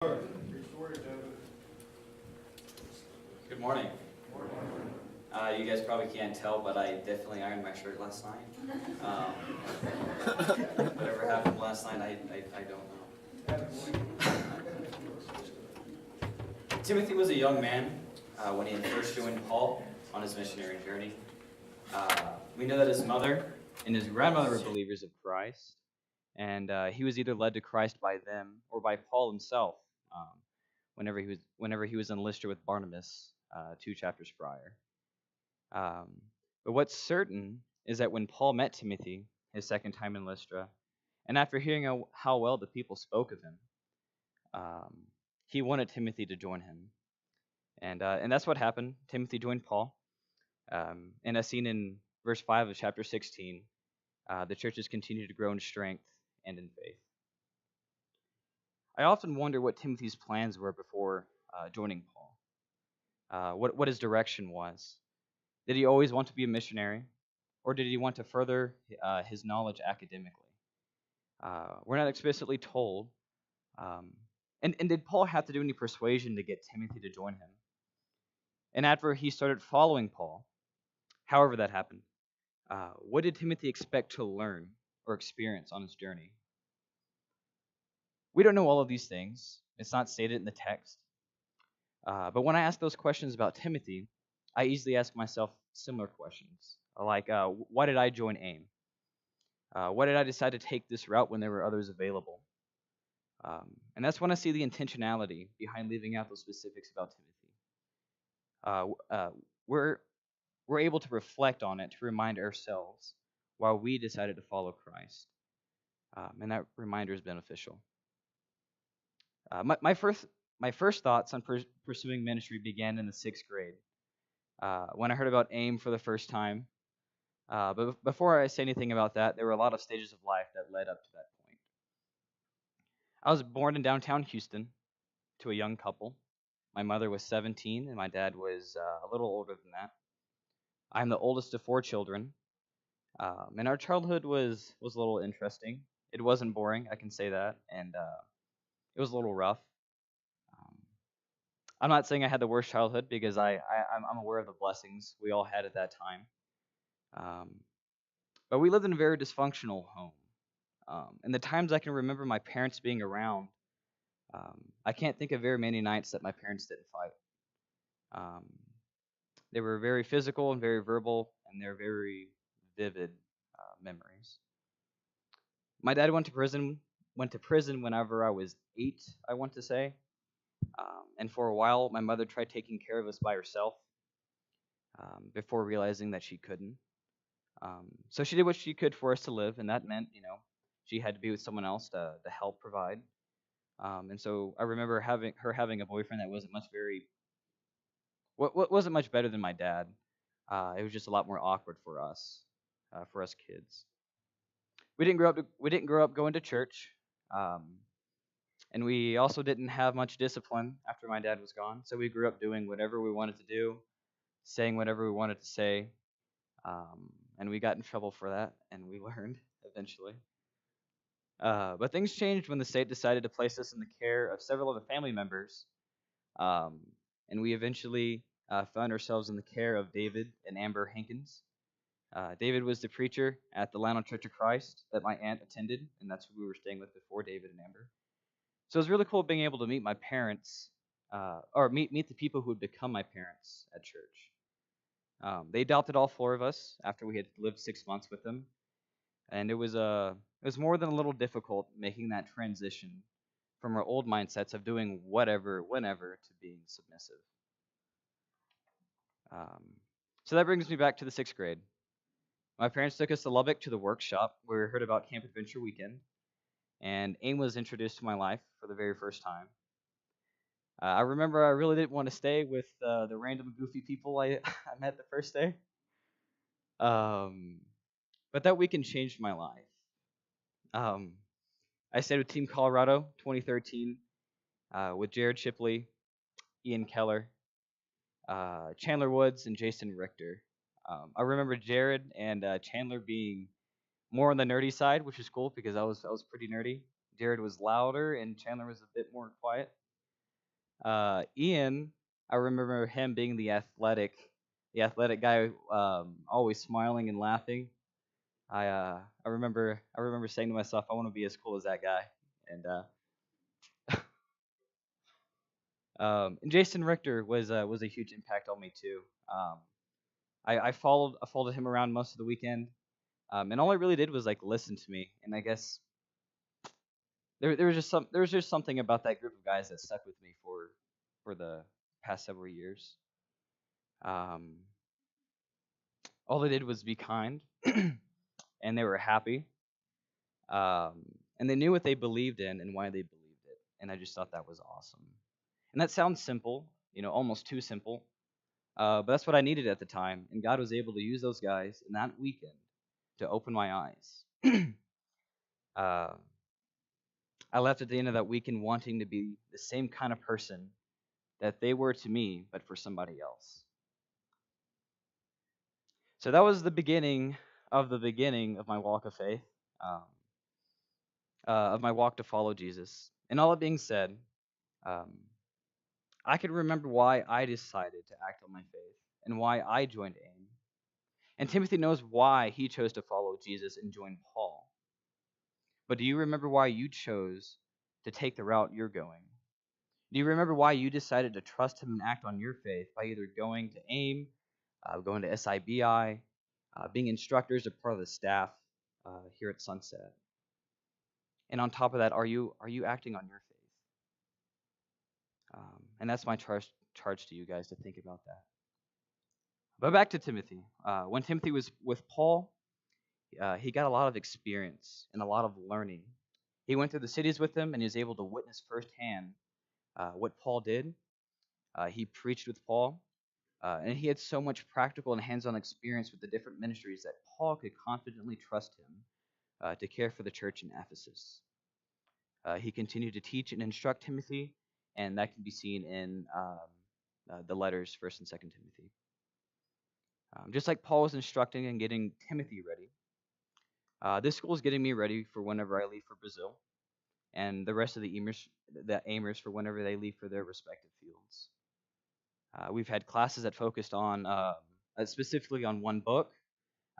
Good morning. You guys probably can't tell, but I definitely ironed my shirt last night. Whatever happened last night, I don't know. Timothy was a young man when he had first joined Paul on his missionary journey. We know that his mother and his grandmother were believers of Christ, and he was either led to Christ by them or by Paul himself. Whenever he was in Lystra with Barnabas, 2 chapters prior. But what's certain is that when Paul met Timothy his second time in Lystra, and after hearing how well the people spoke of him, he wanted Timothy to join him, and that's what happened. Timothy joined Paul, and as seen in verse 5 of chapter 16, the churches continue to grow in strength and in faith. I often wonder what Timothy's plans were before joining Paul. What his direction was. Did he always want to be a missionary, or did he want to further his knowledge academically? We're not explicitly told. And did Paul have to do any persuasion to get Timothy to join him? And after he started following Paul, however that happened, what did Timothy expect to learn or experience on his journey? We don't know all of these things. It's not stated in the text. But when I ask those questions about Timothy, I easily ask myself similar questions, like, why did I join AIM? Why did I decide to take this route when there were others available? And that's when I see the intentionality behind leaving out those specifics about Timothy. We're able to reflect on it to remind ourselves why we decided to follow Christ. And that reminder is beneficial. My first thoughts on pursuing ministry began in the 6th grade when I heard about AIM for the first time. But before I say anything about that, there were a lot of stages of life that led up to that point. I was born in downtown Houston to a young couple. My mother was 17 and my dad was a little older than that. I'm the oldest of 4 children. And our childhood was a little interesting. It wasn't boring, I can say that, and it was a little rough. I'm not saying I had the worst childhood because I'm aware of the blessings we all had at that time. But we lived in a very dysfunctional home. And the times I can remember my parents being around, I can't think of very many nights that my parents didn't fight. They were very physical and very verbal, and they're very vivid memories. My dad went to prison whenever I was 8, I want to say. And for a while, my mother tried taking care of us by herself before realizing that she couldn't. So she did what she could for us to live, and that meant, she had to be with someone else to help provide. And so I remember having a boyfriend that wasn't much better than my dad. It was just a lot more awkward for us kids. We didn't grow up going to church, and we also didn't have much discipline after my dad was gone. So we grew up doing whatever we wanted to do, saying whatever we wanted to say, and we got in trouble for that, and we learned eventually. But things changed when the state decided to place us in the care of several other family members, and we eventually found ourselves in the care of David and Amber Hankins. David was the preacher at the Lano Church of Christ that my aunt attended, and that's who we were staying with before David and Amber. So it was really cool being able to meet my parents, or meet the people who would become my parents at church. They adopted all 4 of us after we had lived 6 months with them, and it was more than a little difficult making that transition from our old mindsets of doing whatever, whenever, to being submissive. So that brings me back to the 6th grade. My parents took us to Lubbock to the workshop where we heard about Camp Adventure Weekend, and AIM was introduced to my life for the very first time. I remember I really didn't want to stay with the random goofy people I met the first day. But that weekend changed my life. I stayed with Team Colorado 2013 with Jared Shipley, Ian Keller, Chandler Woods, and Jason Richter. I remember Jared and Chandler being more on the nerdy side, which is cool because I was pretty nerdy. Jared was louder and Chandler was a bit more quiet. Ian, I remember him being the athletic guy, always smiling and laughing. I remember saying to myself, I want to be as cool as that guy. And and Jason Richter was a huge impact on me too. I followed him around most of the weekend, and all I really did was like listen to me. And I guess there was just something about that group of guys that stuck with me for the past several years. Um, all they did was be kind, and they were happy, um, and they knew what they believed in and why they believed it. And I just thought that was awesome. And that sounds simple, almost too simple. But that's what I needed at the time, and God was able to use those guys in that weekend to open my eyes. uh, I left at the end of that weekend wanting to be the same kind of person that they were to me, but for somebody else. So that was the beginning of my walk of faith, um, of my walk to follow Jesus. And all that being said, um, I can remember why I decided to act on my faith and why I joined AIM. And Timothy knows why he chose to follow Jesus and join Paul. But do you remember why you chose to take the route you're going? Do you remember why you decided to trust him and act on your faith by either going to AIM, going to SIBI, being instructors or part of the staff here at Sunset? And on top of that, are you acting on your faith? And that's my charge to you guys to think about that. But back to Timothy. When Timothy was with Paul, he got a lot of experience and a lot of learning. He went through the cities with them and he was able to witness firsthand what Paul did. He preached with Paul, and he had so much practical and hands on experience with the different ministries that Paul could confidently trust him to care for the church in Ephesus. He continued to teach and instruct Timothy, and that can be seen in the letters, 1st and 2nd Timothy. Just like Paul was instructing and getting Timothy ready, this school is getting me ready for whenever I leave for Brazil, and the rest of the aimers for whenever they leave for their respective fields. We've had classes that focused on specifically on one book.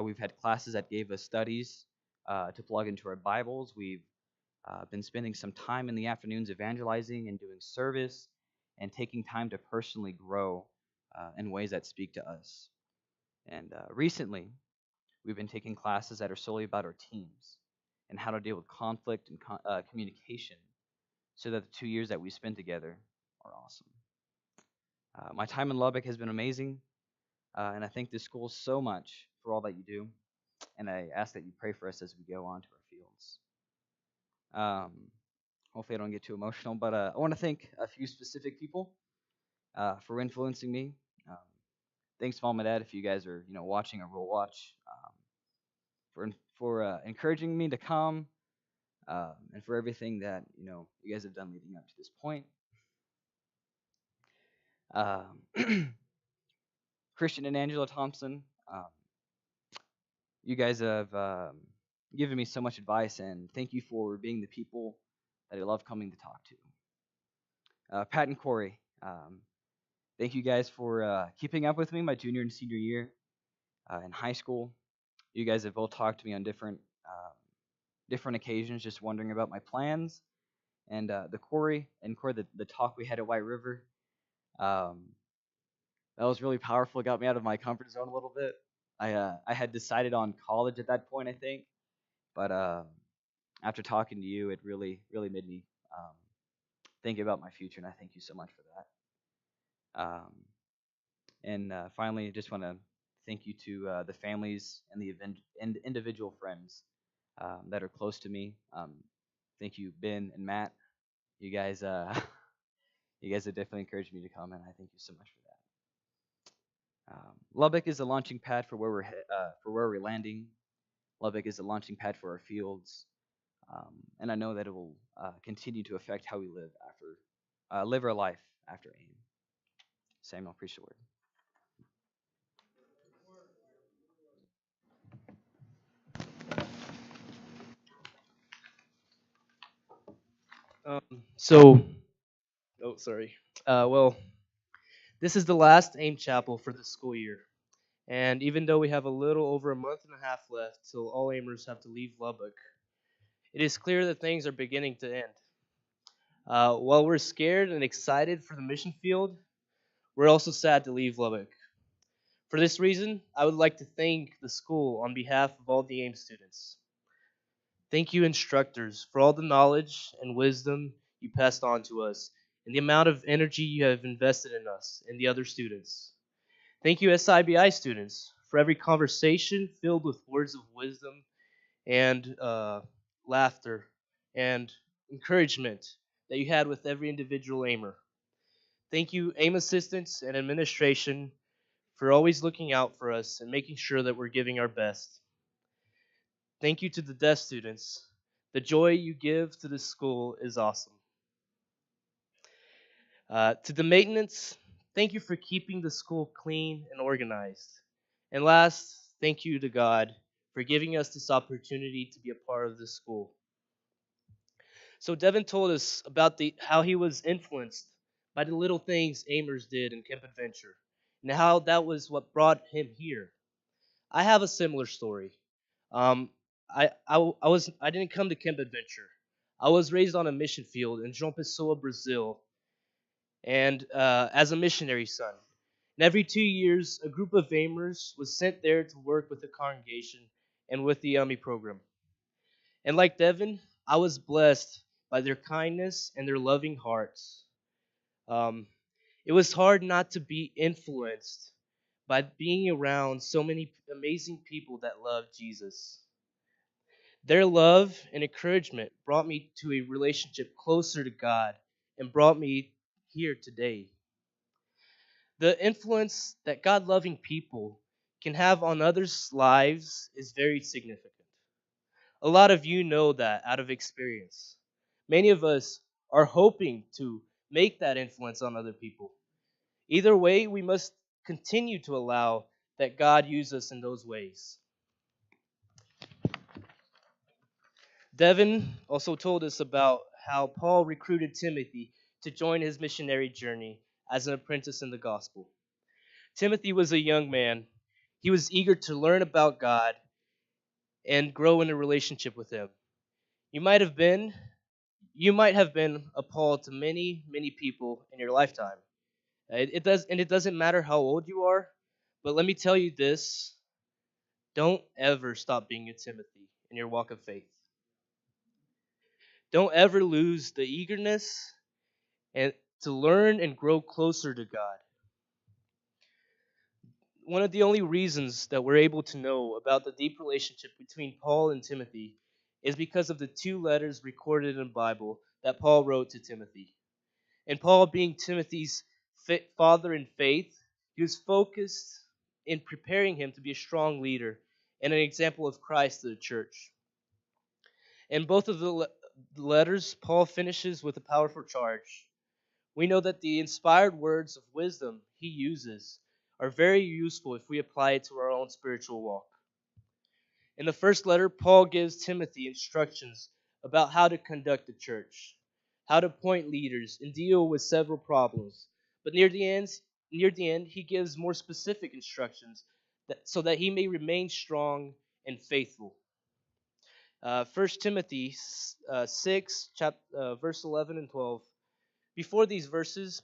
We've had classes that gave us studies to plug into our Bibles. We've been spending some time in the afternoons evangelizing and doing service and taking time to personally grow in ways that speak to us. And recently, we've been taking classes that are solely about our teams and how to deal with conflict and communication so that the 2 years that we spend together are awesome. My time in Lubbock has been amazing, and I thank this school so much for all that you do, and I ask that you pray for us as we go on to our fields. Um, hopefully, I don't get too emotional, but I want to thank a few specific people for influencing me. Um, thanks, Mom and Dad, if you guys are watching or will watch, for encouraging me to come, and for everything that you guys have done leading up to this point. Um, Christian and Angela Thompson, you guys have given me so much advice, and thank you for being the people that I love coming to talk to. Pat and Corey, thank you guys for keeping up with me my junior and senior year in high school. You guys have both talked to me on different occasions, just wondering about my plans. And the Corey, the talk we had at White River, um, that was really powerful. It got me out of my comfort zone a little bit. I had decided on college at that point, I think, but after talking to you, it really made me think about my future, and I thank you so much for that. And finally, I just want to thank you to the families and the individual friends that are close to me. Thank you, Ben and Matt. You guys, you guys have definitely encouraged me to come, and I thank you so much for that. Lubbock is a launching pad for where we're landing. Lubbock is a launching pad for our fields, and I know that it will continue to affect how we live our life after AIM. Samuel, appreciate the word. So Oh, sorry. Well, this is the last AIM Chapel for the school year. And even though we have a little over a month and a half left till all Aimers have to leave Lubbock, it is clear that things are beginning to end. While we're scared and excited for the mission field, we're also sad to leave Lubbock. For this reason, I would like to thank the school on behalf of all the AIM students. Thank you, instructors, for all the knowledge and wisdom you passed on to us and the amount of energy you have invested in us and the other students. Thank you, SIBI students, for every conversation filled with words of wisdom and laughter and encouragement that you had with every individual aimer. Thank you, AIM assistants and administration, for always looking out for us and making sure that we're giving our best. Thank you to the deaf students. The joy you give to this school is awesome. To the maintenance, thank you for keeping the school clean and organized. And last, thank you to God for giving us this opportunity to be a part of this school. So Devin told us about how he was influenced by the little things Amers did in Camp Adventure, and how that was what brought him here. I have a similar story. Um, I didn't come to Camp Adventure. I was raised on a mission field in João Pessoa, Brazil, and as a missionary son. And every 2 years, a group of Amers was sent there to work with the congregation and with the Army program. And like Devin, I was blessed by their kindness and their loving hearts. Um, it was hard not to be influenced by being around so many amazing people that love Jesus. Their love and encouragement brought me to a relationship closer to God and brought me here today. The influence that God loving people can have on others' lives is very significant. A lot of you know that out of experience. Many of us are hoping to make that influence on other people. Either way, we must continue to allow that God use us in those ways. Devin also told us about how Paul recruited Timothy to join his missionary journey as an apprentice in the gospel. Timothy was a young man. He was eager to learn about God and grow in a relationship with him. You might have been you might have been appalled to many people in your lifetime. It doesn't matter how old you are, but let me tell you this, don't ever stop being a Timothy in your walk of faith. Don't ever lose the eagerness and to learn and grow closer to God. One of the only reasons that we're able to know about the deep relationship between Paul and Timothy is because of the two letters recorded in the Bible that Paul wrote to Timothy. And Paul, being Timothy's father in faith, he was focused in preparing him to be a strong leader and an example of Christ to the church. In both of the letters, Paul finishes with a powerful charge. We know that the inspired words of wisdom he uses are very useful if we apply it to our own spiritual walk. In the first letter, Paul gives Timothy instructions about how to conduct the church, how to appoint leaders, and deal with several problems. But near the end, he gives more specific instructions so that he may remain strong and faithful. 1 Timothy 6, verse 11 and 12. Before these verses,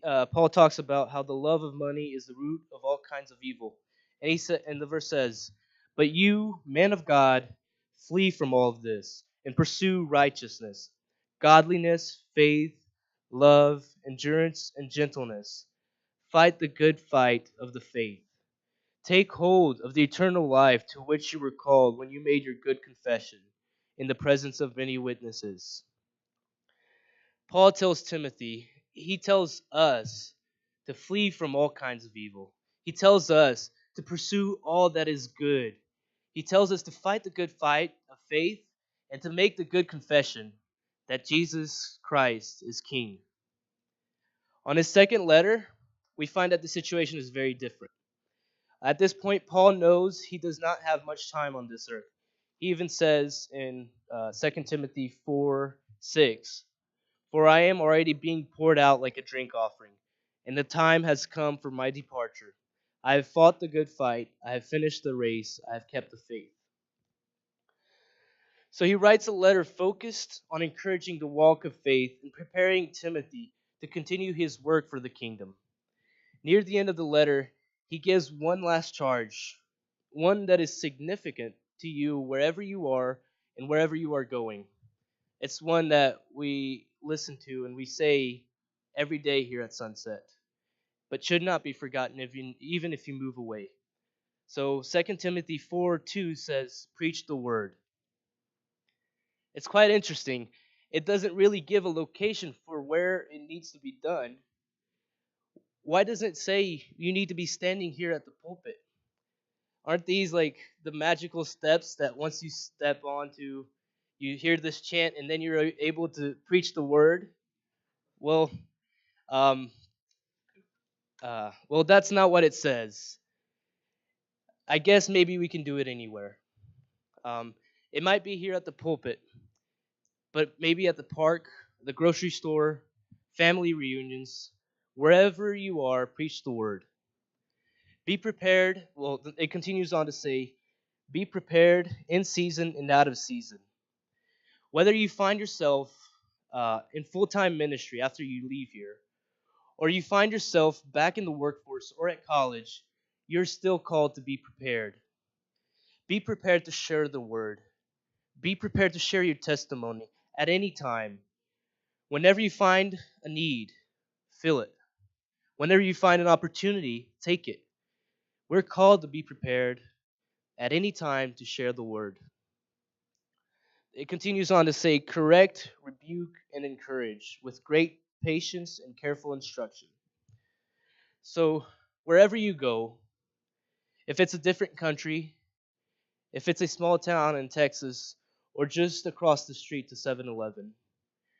Paul talks about how the love of money is the root of all kinds of evil. And the verse says, "But you, man of God, flee from all of this and pursue righteousness, godliness, faith, love, endurance, and gentleness. Fight the good fight of the faith. Take hold of the eternal life to which you were called when you made your good confession in the presence of many witnesses." Paul tells Timothy, he tells us to flee from all kinds of evil. He tells us to pursue all that is good. He tells us to fight the good fight of faith and to make the good confession that Jesus Christ is King. On his second letter, we find that the situation is very different. At this point, Paul knows he does not have much time on this earth. He even says in 2 Timothy 4:6, For I am already being poured out like a drink offering, and the time has come for my departure. I have fought the good fight, I have finished the race, I have kept the faith. So he writes a letter focused on encouraging the walk of faith and preparing Timothy to continue his work for the kingdom. Near the end of the letter, he gives one last charge, one that is significant to you wherever you are and wherever you are going. It's one that we listen to and we say every day here at Sunset, but should not be forgotten even if you move away. So 2 Timothy 4:2 says, preach the word. It's quite interesting. It doesn't really give a location for where it needs to be done. Why doesn't it say you need to be standing here at the pulpit? Aren't these like the magical steps that once you step onto, you hear this chant and then you're able to preach the word? Well, um, that's not what it says. I guess maybe we can do it anywhere. Um, it might be here at the pulpit, but maybe at the park, the grocery store, family reunions, wherever you are, preach the word. Be prepared. Well, it continues on to say, be prepared in season and out of season. Whether you find yourself in full time ministry after you leave here, or you find yourself back in the workforce or at college, you're still called to be prepared. Be prepared to share the word. Be prepared to share your testimony at any time. Whenever you find a need, fill it. Whenever you find an opportunity, take it. We're called to be prepared at any time to share the word. It continues on to say, correct, rebuke, and encourage with great patience and careful instruction. So, wherever you go, if it's a different country, if it's a small town in Texas, or just across the street to 7-Eleven,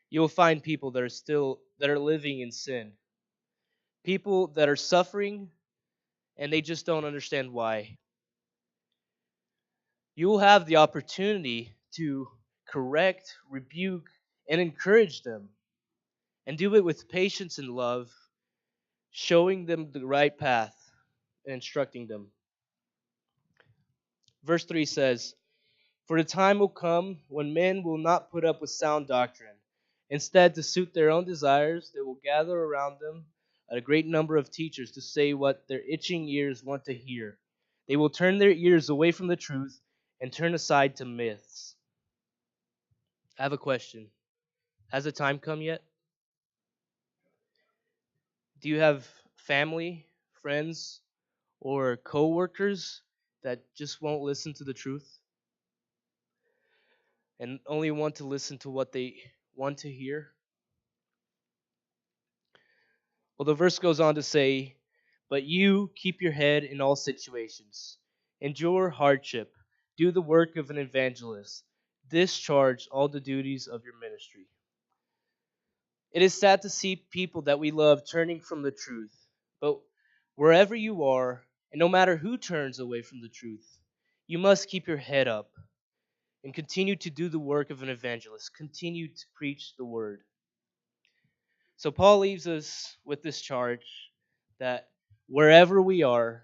you'll find people that are living in sin. People that are suffering and they just don't understand why. You will have the opportunity to correct, rebuke, and encourage them, and do it with patience and love, showing them the right path and instructing them. Verse 3 says, for the time will come when men will not put up with sound doctrine. Instead, to suit their own desires, they will gather around them a great number of teachers to say what their itching ears want to hear. They will turn their ears away from the truth and turn aside to myths. I have a question. Has the time come yet? Do you have family, friends, or co-workers that just won't listen to the truth and only want to listen to what they want to hear? Well, the verse goes on to say, but you keep your head in all situations, endure hardship, do the work of an evangelist, discharge all the duties of your ministry. It is sad to see people that we love turning from the truth, but wherever you are, and no matter who turns away from the truth, you must keep your head up and continue to do the work of an evangelist, continue to preach the word. So Paul leaves us with this charge that wherever we are,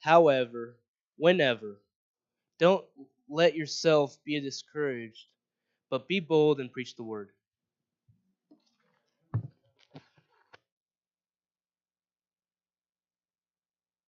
however, whenever, don't let yourself be discouraged, but be bold and preach the word.